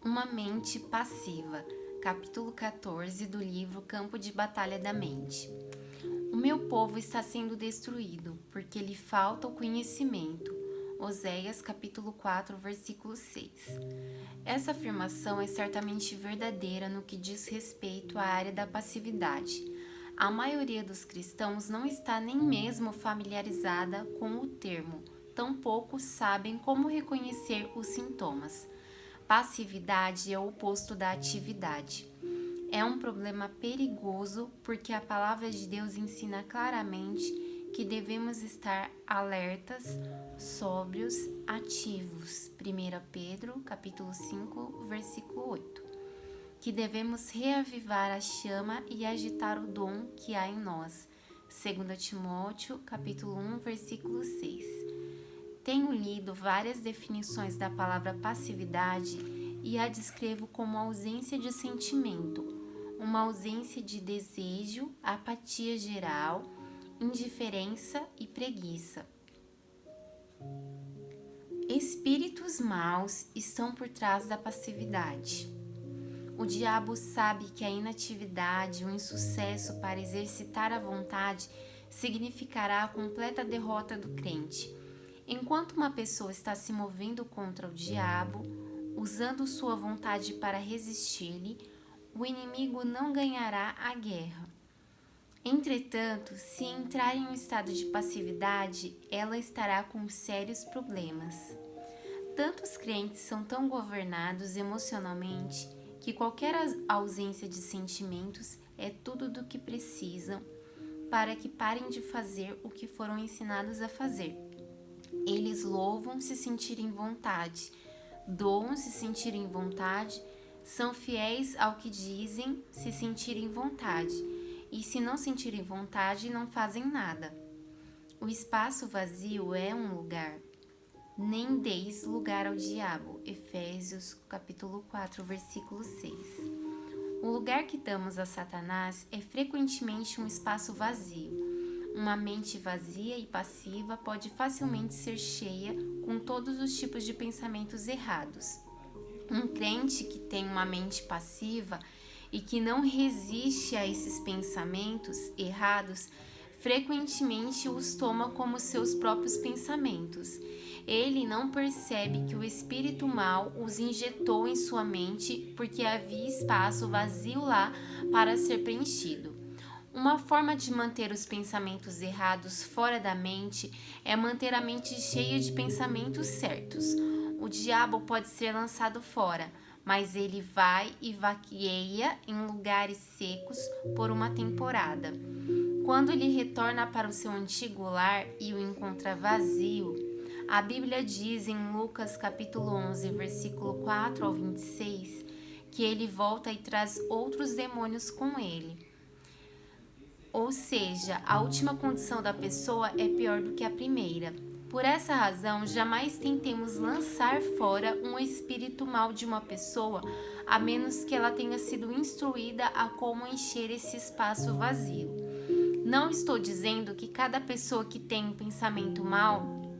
Uma mente passiva, capítulo 14 do livro Campo de Batalha da Mente. O meu povo está sendo destruído, porque lhe falta o conhecimento. Oséias, capítulo 4, versículo 6. Essa afirmação é certamente verdadeira no que diz respeito à área da passividade. A maioria dos cristãos não está nem mesmo familiarizada com o termo, tampouco sabem como reconhecer os sintomas. Passividade é o oposto da atividade. É um problema perigoso porque a palavra de Deus ensina claramente que devemos estar alertas, sóbrios, ativos. 1 Pedro, capítulo 5, versículo 8. Que devemos reavivar a chama e agitar o dom que há em nós. 2 Timóteo, capítulo 1, versículo 6. Tenho lido várias definições da palavra passividade e a descrevo como ausência de sentimento, uma ausência de desejo, apatia geral, indiferença e preguiça. Espíritos maus estão por trás da passividade. O diabo sabe que a inatividade, o insucesso para exercitar a vontade significará a completa derrota do crente. Enquanto uma pessoa está se movendo contra o diabo, usando sua vontade para resistir-lhe, o inimigo não ganhará a guerra. Entretanto, se entrar em um estado de passividade, ela estará com sérios problemas. Tantos crentes são tão governados emocionalmente que qualquer ausência de sentimentos é tudo do que precisam para que parem de fazer o que foram ensinados a fazer. Eles louvam se sentirem vontade, doam se sentirem vontade, são fiéis ao que dizem se sentirem vontade, e se não sentirem vontade, não fazem nada. O espaço vazio é um lugar. Nem deis lugar ao diabo. Efésios, capítulo 4, versículo 6. O lugar que damos a Satanás é frequentemente um espaço vazio. Uma mente vazia e passiva pode facilmente ser cheia com todos os tipos de pensamentos errados. Um crente que tem uma mente passiva e que não resiste a esses pensamentos errados, frequentemente os toma como seus próprios pensamentos. Ele não percebe que o espírito mau os injetou em sua mente porque havia espaço vazio lá para ser preenchido. Uma forma de manter os pensamentos errados fora da mente é manter a mente cheia de pensamentos certos. O diabo pode ser lançado fora, mas ele vai e vaqueia em lugares secos por uma temporada. Quando ele retorna para o seu antigo lar e o encontra vazio, a Bíblia diz em Lucas capítulo 11, versículo 4 ao 26, que ele volta e traz outros demônios com ele. Ou seja, a última condição da pessoa é pior do que a primeira. Por essa razão, jamais tentemos lançar fora um espírito mau de uma pessoa, a menos que ela tenha sido instruída a como encher esse espaço vazio. Não estou dizendo que cada pessoa que tem um pensamento mau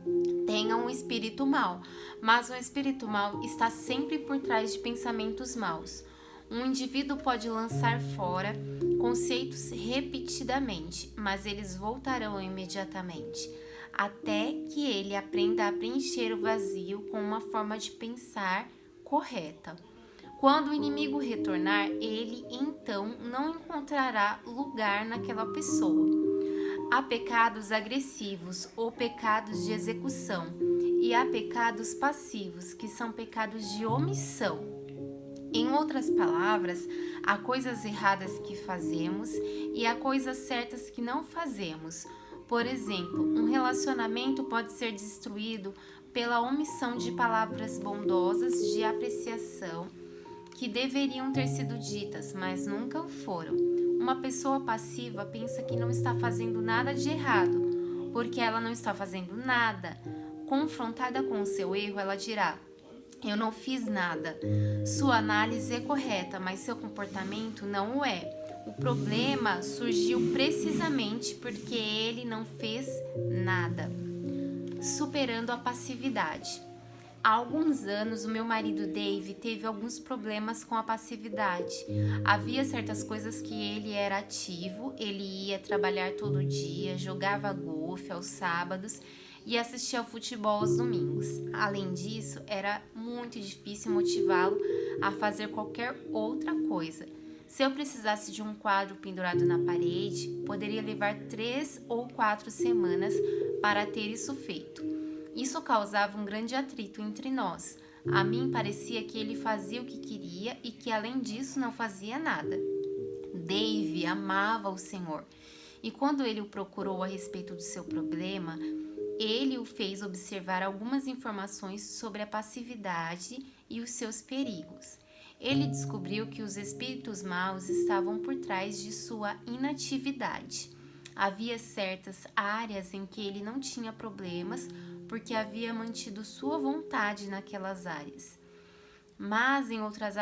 tenha um espírito mau, mas um espírito mau está sempre por trás de pensamentos maus. Um indivíduo pode lançar fora conceitos repetidamente, mas eles voltarão imediatamente, até que ele aprenda a preencher o vazio com uma forma de pensar correta. Quando o inimigo retornar, ele então não encontrará lugar naquela pessoa. Há pecados agressivos ou pecados de execução, e há pecados passivos, que são pecados de omissão. Em outras palavras, há coisas erradas que fazemos e há coisas certas que não fazemos. Por exemplo, um relacionamento pode ser destruído pela omissão de palavras bondosas de apreciação que deveriam ter sido ditas, mas nunca o foram. Uma pessoa passiva pensa que não está fazendo nada de errado, porque ela não está fazendo nada. Confrontada com o seu erro, ela dirá: eu não fiz nada. Sua análise é correta, mas seu comportamento não o é. O problema surgiu precisamente porque ele não fez nada. Superando a passividade. Há alguns anos, o meu marido Dave teve alguns problemas com a passividade. Havia certas coisas que ele era ativo, ele ia trabalhar todo dia, jogava golfe aos sábados e assistia ao futebol aos domingos. Além disso, era muito difícil motivá-lo a fazer qualquer outra coisa. Se eu precisasse de um quadro pendurado na parede, poderia levar 3 ou 4 semanas para ter isso feito. Isso causava um grande atrito entre nós. A mim parecia que ele fazia o que queria e que, além disso, não fazia nada. Dave amava o Senhor, e quando ele o procurou a respeito do seu problema, ele o fez observar algumas informações sobre a passividade e os seus perigos. Ele descobriu que os espíritos maus estavam por trás de sua inatividade. Havia certas áreas em que ele não tinha problemas, porque havia mantido sua vontade naquelas áreas. Mas em outras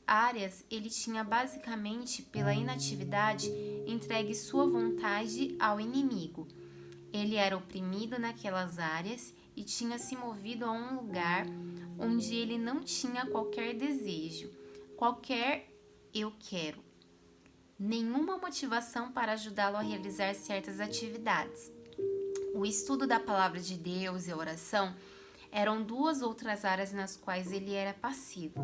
áreas, ele tinha basicamente, pela inatividade, entregue sua vontade ao inimigo. Ele era oprimido naquelas áreas e tinha se movido a um lugar onde ele não tinha qualquer desejo, qualquer eu quero, nenhuma motivação para ajudá-lo a realizar certas atividades. O estudo da palavra de Deus e a oração eram 2 outras áreas nas quais ele era passivo.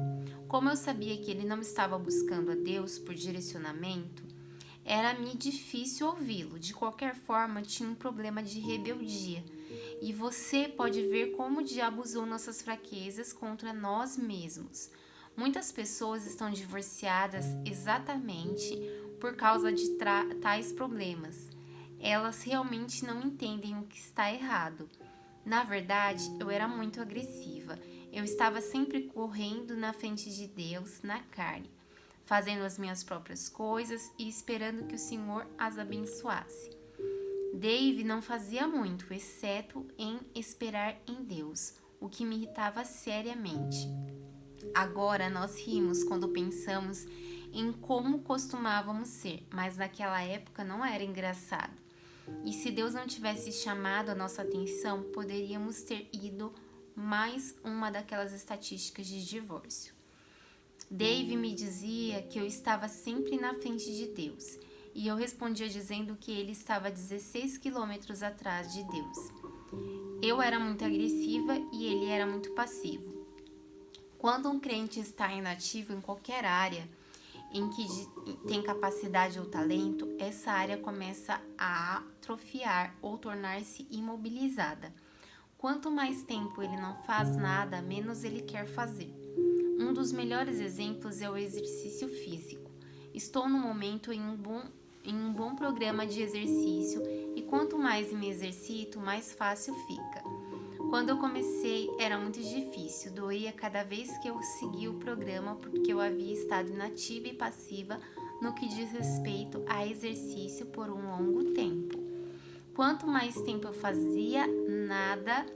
Como eu sabia que ele não estava buscando a Deus por direcionamento, era-me difícil ouvi-lo. De qualquer forma, tinha um problema de rebeldia. E você pode ver como o diabo usou nossas fraquezas contra nós mesmos. Muitas pessoas estão divorciadas exatamente por causa de tais problemas. Elas realmente não entendem o que está errado. Na verdade, eu era muito agressiva. Eu estava sempre correndo na frente de Deus, na carne, fazendo as minhas próprias coisas e esperando que o Senhor as abençoasse. Dave não fazia muito, exceto em esperar em Deus, o que me irritava seriamente. Agora nós rimos quando pensamos em como costumávamos ser, mas naquela época não era engraçado. E se Deus não tivesse chamado a nossa atenção, poderíamos ter ido mais uma daquelas estatísticas de divórcio. Dave me dizia que eu estava sempre na frente de Deus, e eu respondia dizendo que ele estava 16 quilômetros atrás de Deus. Eu era muito agressiva e ele era muito passivo. Quando um crente está inativo em qualquer área em que tem capacidade ou talento, essa área começa a atrofiar ou tornar-se imobilizada. Quanto mais tempo ele não faz nada, menos ele quer fazer. Um dos melhores exemplos é o exercício físico. Estou no momento em um bom programa de exercício e quanto mais me exercito, mais fácil fica. Quando eu comecei, era muito difícil, doía cada vez que eu seguia o programa porque eu havia estado inativa e passiva no que diz respeito a exercício por um longo tempo. Quanto mais tempo eu fazia nada,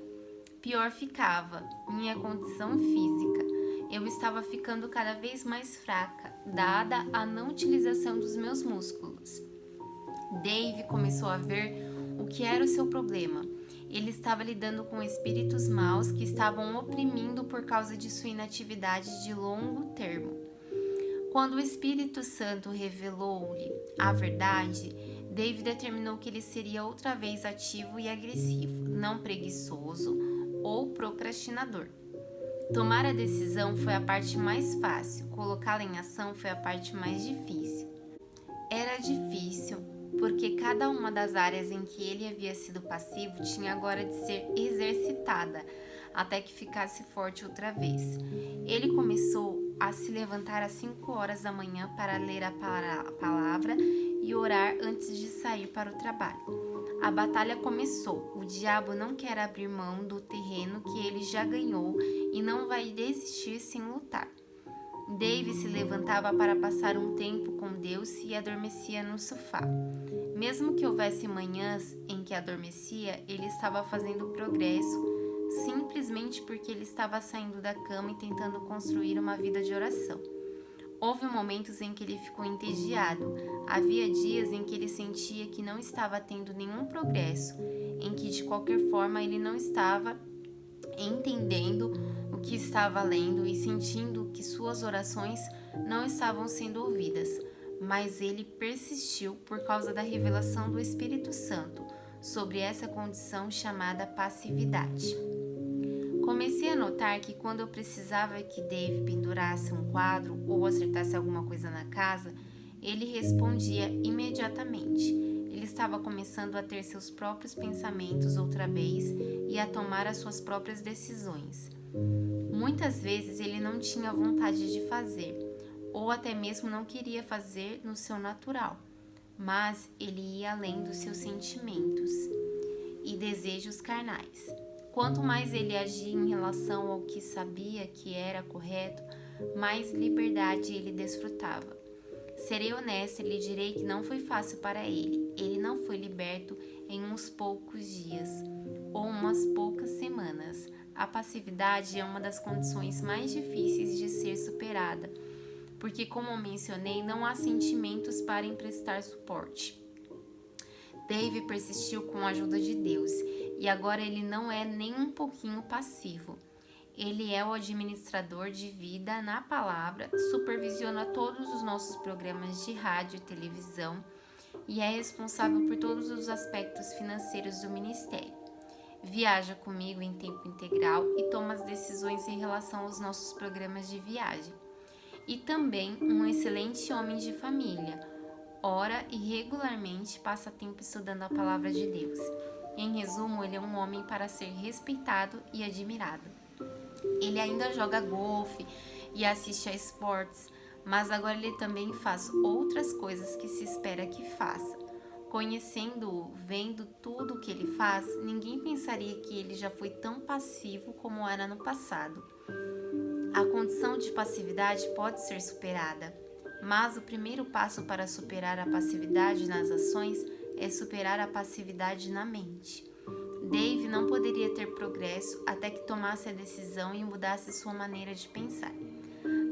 pior ficava minha condição física. Eu estava ficando cada vez mais fraca, dada a não utilização dos meus músculos. Dave começou a ver o que era o seu problema. Ele estava lidando com espíritos maus que estavam oprimindo por causa de sua inatividade de longo termo. Quando o Espírito Santo revelou-lhe a verdade, Dave determinou que ele seria outra vez ativo e agressivo, não preguiçoso ou procrastinador. Tomar a decisão foi a parte mais fácil, colocá-la em ação foi a parte mais difícil. Era difícil, porque cada uma das áreas em que ele havia sido passivo tinha agora de ser exercitada, até que ficasse forte outra vez. Ele começou a se levantar às 5 horas da manhã para ler a palavra e orar antes de sair para o trabalho. A batalha começou. O diabo não quer abrir mão do terreno que ele já ganhou e não vai desistir sem lutar. Dave se levantava para passar um tempo com Deus e adormecia no sofá. Mesmo que houvesse manhãs em que adormecia, ele estava fazendo progresso, simplesmente porque ele estava saindo da cama e tentando construir uma vida de oração. Houve momentos em que ele ficou entediado. Havia dias em que ele sentia que não estava tendo nenhum progresso, em que de qualquer forma ele não estava entendendo o que estava lendo e sentindo que suas orações não estavam sendo ouvidas, mas ele persistiu por causa da revelação do Espírito Santo sobre essa condição chamada passividade. Comecei a notar que quando eu precisava que Dave pendurasse um quadro ou acertasse alguma coisa na casa, ele respondia imediatamente. Ele estava começando a ter seus próprios pensamentos outra vez e a tomar as suas próprias decisões. Muitas vezes ele não tinha vontade de fazer, ou até mesmo não queria fazer no seu natural, mas ele ia além dos seus sentimentos e desejos carnais. Quanto mais ele agia em relação ao que sabia que era correto, mais liberdade ele desfrutava. Serei honesta e lhe direi que não foi fácil para ele. Ele não foi liberto em uns poucos dias ou umas poucas semanas. A passividade é uma das condições mais difíceis de ser superada, porque, como mencionei, não há sentimentos para emprestar suporte. Dave persistiu com a ajuda de Deus e agora ele não é nem um pouquinho passivo. Ele é o administrador de vida na palavra, supervisiona todos os nossos programas de rádio e televisão e é responsável por todos os aspectos financeiros do ministério. Viaja comigo em tempo integral e toma as decisões em relação aos nossos programas de viagem. E também um excelente homem de família. Ora e regularmente passa tempo estudando a palavra de Deus. Em resumo, ele é um homem para ser respeitado e admirado. Ele ainda joga golfe e assiste a esportes, mas agora ele também faz outras coisas que se espera que faça. Conhecendo-o, vendo tudo o que ele faz, ninguém pensaria que ele já foi tão passivo como era no passado. A condição de passividade pode ser superada, mas o primeiro passo para superar a passividade nas ações é superar a passividade na mente. Dave não poderia ter progresso até que tomasse a decisão e mudasse sua maneira de pensar.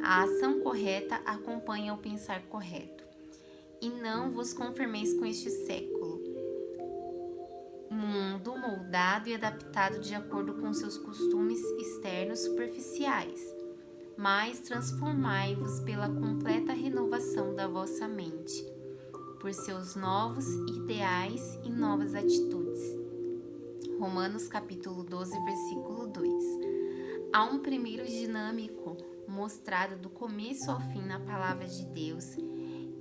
A ação correta acompanha o pensar correto. E não vos conformeis com este século, mundo moldado e adaptado de acordo com seus costumes externos superficiais, mas transformai-vos pela completa renovação da vossa mente, por seus novos ideais e novas atitudes. Romanos capítulo 12, versículo 2. Há um primeiro dinâmico mostrado do começo ao fim na palavra de Deus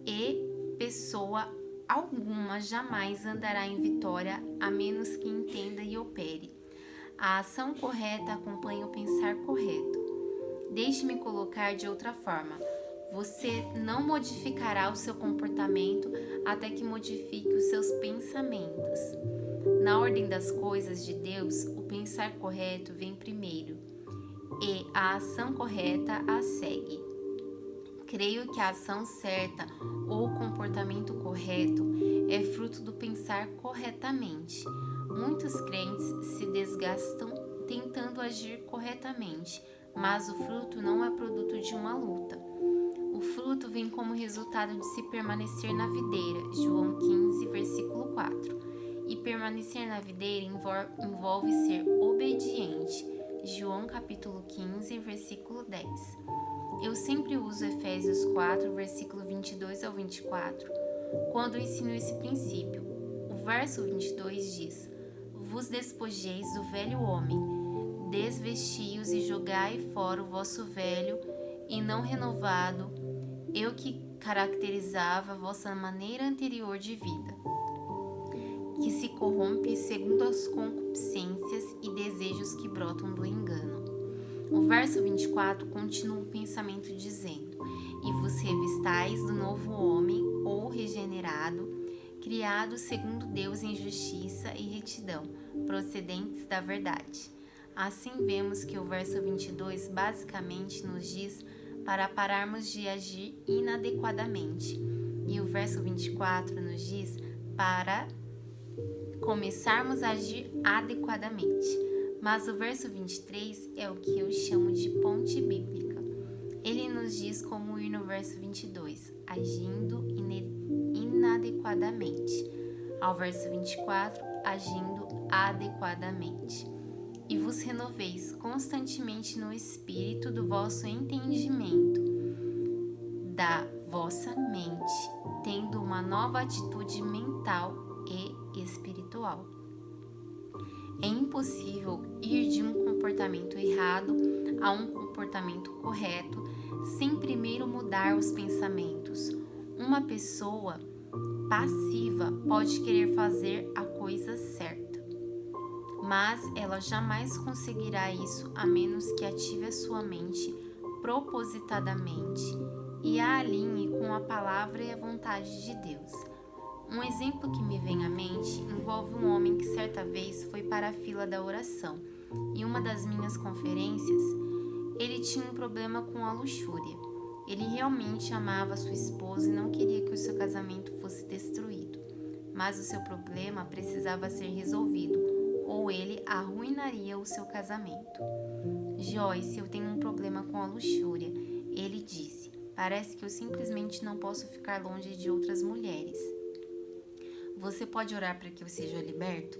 e pessoa alguma jamais andará em vitória a menos que entenda e opere. A ação correta acompanha o pensar correto. Deixe-me colocar de outra forma. Você não modificará o seu comportamento até que modifique os seus pensamentos. Na ordem das coisas de Deus, o pensar correto vem primeiro e a ação correta a segue. Creio que a ação certa ou o comportamento correto é fruto do pensar corretamente. Muitos crentes se desgastam tentando agir corretamente, mas o fruto não é produto de uma luta. O fruto vem como resultado de se permanecer na videira, João 15, versículo 4. E permanecer na videira envolve ser obediente, João capítulo 15, versículo 10. Eu sempre uso Efésios 4, versículo 22 ao 24, quando ensino esse princípio. O verso 22 diz: Vos despojeis do velho homem, desvesti-os e jogai fora o vosso velho e não renovado, eu que caracterizava a vossa maneira anterior de vida, que se corrompe segundo as concupiscências e desejos que brotam do engano. O verso 24 continua o pensamento dizendo: E vos revistais do novo homem, ou regenerado, criado segundo Deus em justiça e retidão, procedentes da verdade. Assim vemos que o verso 22 basicamente nos diz para pararmos de agir inadequadamente, e o verso 24 nos diz para começarmos a agir adequadamente. Mas o verso 23 é o que eu chamo de ponte bíblica. Ele nos diz como ir no verso 22, agindo inadequadamente, ao verso 24, agindo adequadamente. e vos renoveis constantemente no espírito do vosso entendimento, da vossa mente, tendo uma nova atitude mental e espiritual. É impossível ir de um comportamento errado a um comportamento correto sem primeiro mudar os pensamentos. Uma pessoa passiva pode querer fazer a coisa certa, mas ela jamais conseguirá isso a menos que ative a sua mente propositadamente e a alinhe com a palavra e a vontade de Deus. Um exemplo que me vem à mente envolve um homem que certa vez foi para a fila da oração. Em uma das minhas conferências, ele tinha um problema com a luxúria. Ele realmente amava sua esposa e não queria que o seu casamento fosse destruído. Mas o seu problema precisava ser resolvido, ou ele arruinaria o seu casamento. Joyce, eu tenho um problema com a luxúria, ele disse. Parece que eu simplesmente não posso ficar longe de outras mulheres. Você pode orar para que eu seja liberto?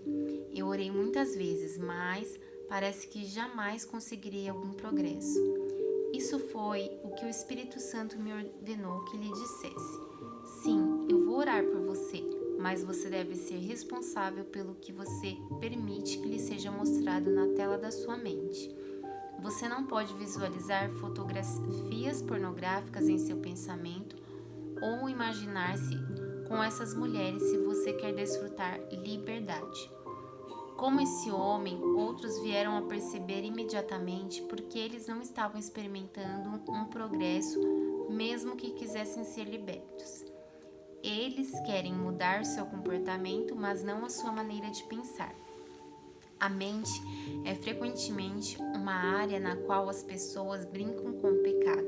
Eu orei muitas vezes, mas parece que jamais conseguirei algum progresso. Isso foi o que o Espírito Santo me ordenou que lhe dissesse. Sim, eu vou orar por você, mas você deve ser responsável pelo que você permite que lhe seja mostrado na tela da sua mente. Você não pode visualizar fotografias pornográficas em seu pensamento ou imaginar-se com essas mulheres se você quer desfrutar liberdade. Como esse homem, outros vieram a perceber imediatamente porque eles não estavam experimentando um progresso, mesmo que quisessem ser libertos. Eles querem mudar seu comportamento, mas não a sua maneira de pensar. A mente é frequentemente uma área na qual as pessoas brincam com o pecado.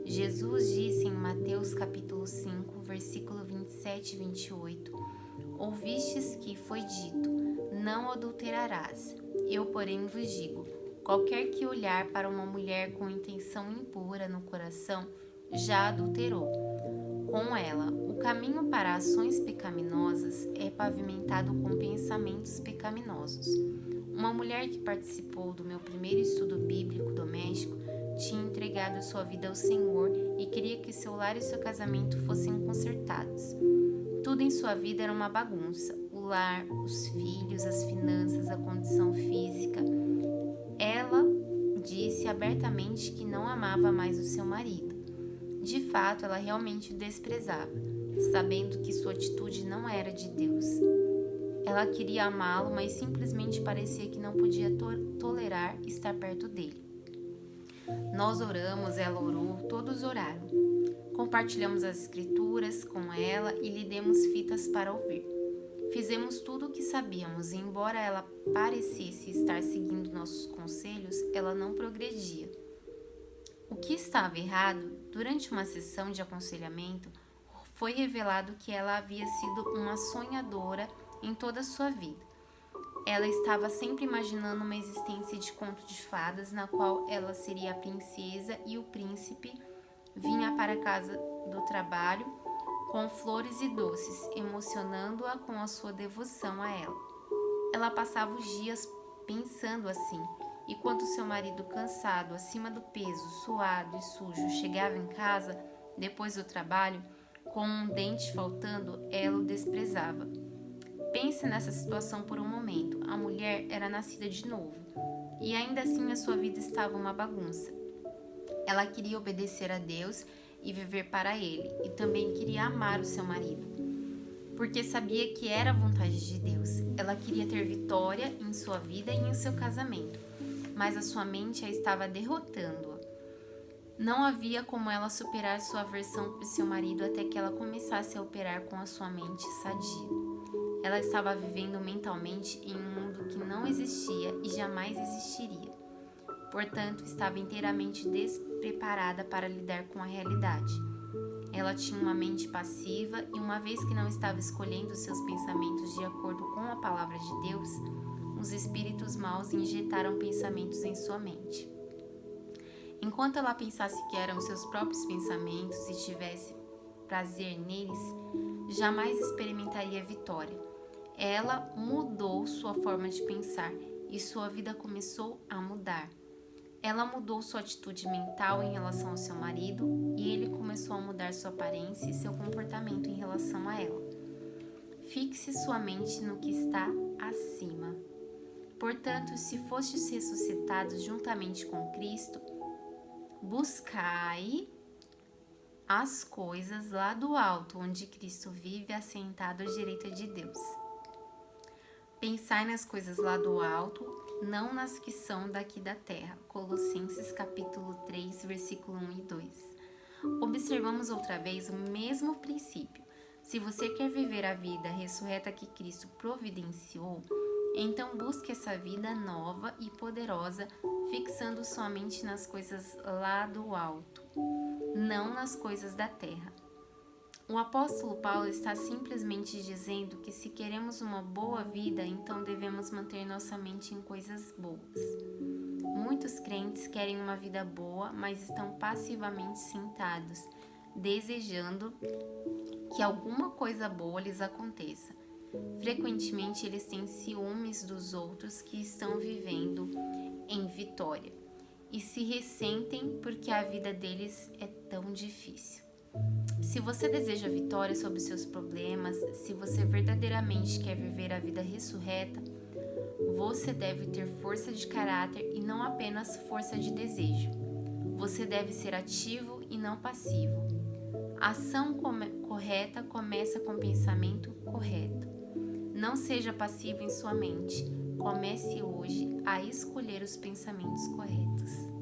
Jesus disse em Mateus capítulo 5, versículo 27 e 28, ouvistes que foi dito, não adulterarás. Eu, porém, vos digo, qualquer que olhar para uma mulher com intenção impura no coração, já adulterou com ela. O caminho para ações pecaminosas é pavimentado com pensamentos pecaminosos. Uma mulher que participou do meu primeiro estudo bíblico doméstico tinha entregado sua vida ao Senhor e queria que seu lar e seu casamento fossem consertados. Tudo em sua vida era uma bagunça: o lar, os filhos, as finanças, a condição física. Ela disse abertamente que não amava mais o seu marido. De fato, ela realmente o desprezava, sabendo que sua atitude não era de Deus. Ela queria amá-lo, mas simplesmente parecia que não podia tolerar estar perto dele. Nós oramos, ela orou, todos oraram. Compartilhamos as escrituras com ela e lhe demos fitas para ouvir. Fizemos tudo o que sabíamos e, embora ela parecesse estar seguindo nossos conselhos, ela não progredia. O que estava errado, durante uma sessão de aconselhamento, foi revelado que ela havia sido uma sonhadora em toda a sua vida. Ela estava sempre imaginando uma existência de conto de fadas na qual ela seria a princesa e o príncipe vinha para a casa do trabalho com flores e doces, emocionando-a com a sua devoção a ela. Ela passava os dias pensando assim, e quando seu marido, cansado, acima do peso, suado e sujo, chegava em casa, depois do trabalho, com um dente faltando, ela o desprezava. Pense nessa situação por um momento. A mulher era nascida de novo, e ainda assim a sua vida estava uma bagunça. Ela queria obedecer a Deus e viver para Ele, e também queria amar o seu marido, porque sabia que era a vontade de Deus. Ela queria ter vitória em sua vida e em seu casamento, mas a sua mente a estava derrotando-a. Não havia como ela superar sua aversão por seu marido até que ela começasse a operar com a sua mente sadia. Ela estava vivendo mentalmente em um mundo que não existia e jamais existiria. Portanto, estava inteiramente despreparada para lidar com a realidade. Ela tinha uma mente passiva e, uma vez que não estava escolhendo seus pensamentos de acordo com a palavra de Deus, os espíritos maus injetaram pensamentos em sua mente. Enquanto ela pensasse que eram seus próprios pensamentos e tivesse prazer neles, jamais experimentaria vitória. Ela mudou sua forma de pensar e sua vida começou a mudar. Ela mudou sua atitude mental em relação ao seu marido e ele começou a mudar sua aparência e seu comportamento em relação a ela. Fixe sua mente no que está acima. Portanto, se fostes ressuscitados juntamente com Cristo, buscai as coisas lá do alto, onde Cristo vive assentado à direita de Deus. Pensai nas coisas lá do alto, não nas que são daqui da terra. Colossenses capítulo 3, versículo 1 e 2. Observamos outra vez o mesmo princípio. Se você quer viver a vida ressurreta que Cristo providenciou, então busque essa vida nova e poderosa, fixando sua mente nas coisas lá do alto, não nas coisas da terra. O apóstolo Paulo está simplesmente dizendo que se queremos uma boa vida, então devemos manter nossa mente em coisas boas. Muitos crentes querem uma vida boa, mas estão passivamente sentados, desejando que alguma coisa boa lhes aconteça. Frequentemente eles têm ciúmes dos outros que estão vivendo em vitória e se ressentem porque a vida deles é tão difícil. Se você deseja vitória sobre seus problemas, se você verdadeiramente quer viver a vida ressurreta, você deve ter força de caráter e não apenas força de desejo. Você deve ser ativo e não passivo. A ação correta começa com o pensamento correto. Não seja passivo em sua mente. Comece hoje a escolher os pensamentos corretos.